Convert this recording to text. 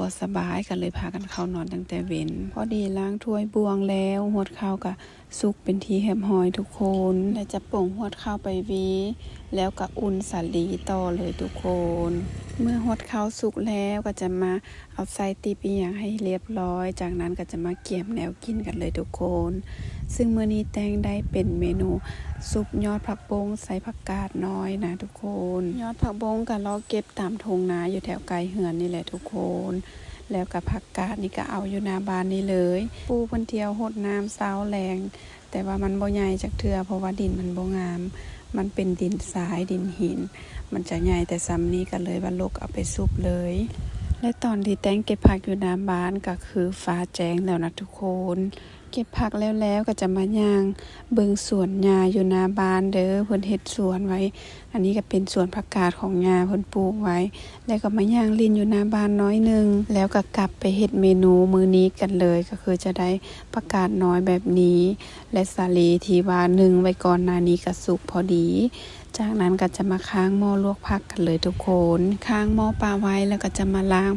บ่สบายก็เลยพากันเข้านอนตั้งแต่เว้นพอดีล้างถ้วยบวงแล้วหวดข้าวก็สุกเป็นที่เรียบร้อยทุกคนและจะป่งหวดข้าวไปวีแล้วก็อุ่นสาลีต่อเลยทุกคนเมื่อหวดข้าวสุกแล้วก็จะมาเอาใส่ตีปีอย่างให้เรียบร้อยจากนั้นก็จะมาเกี่ยมแนวกินกันเลยทุกคนซึ่งมื้อนี้แตงได้เป็นเมนูซุปยอดผักบงใส่ผักกาดน้อยนะทุกคนยอดผักบงก็เราเก็บตามทุ่งนาอยู่แถวไกลเหือนนี่แหละทุกคนแล้วกับผักกาดนี่ก็เอาอยู่หน้าบ้านนี่เลยปูเพิ่นเที่ยวหดน้ำเช้าแรงแต่ว่ามันบ่ใหญ่จักเทื่อเพราะว่าดินมันบ่งามมันเป็นดินทรายดินหินมันจะใหญ่แต่ซ้ำนี้ก็เลยว่าลกเอาไปซุปเลยและตอนที่แตงเก็บผักอยู่หน้าบ้านก็คือฟ้าแจ้งแล้วนะทุกคนเก็บผักแล้วก็จะมาย่างเบิ่งสวนหญ้าอยู่หน้าบ้านเด้อเพิ่นเฮ็ดสวนไว้อันนี้ก็เป็นสวนผักกาดของหญ้าเพิ่นปลูกไว้แล้วก็มาย่างลิ้นอยู่หน้าบ้านน้อยนึงแล้วก็กลับไปเฮ็ดเมนูมื้อนี้กันเลยก็คือจะได้ผักกาดน้อยแบบนี้และสาลีที่ว่านึ่งไว้ก่อนหน้านี้ก็สุกพอดีจากนั้นก็จะมาค้างหม้อลวกผักกันเลยทุกคนค้างหม้อปลาไว้แล้วก็จะมาล้าง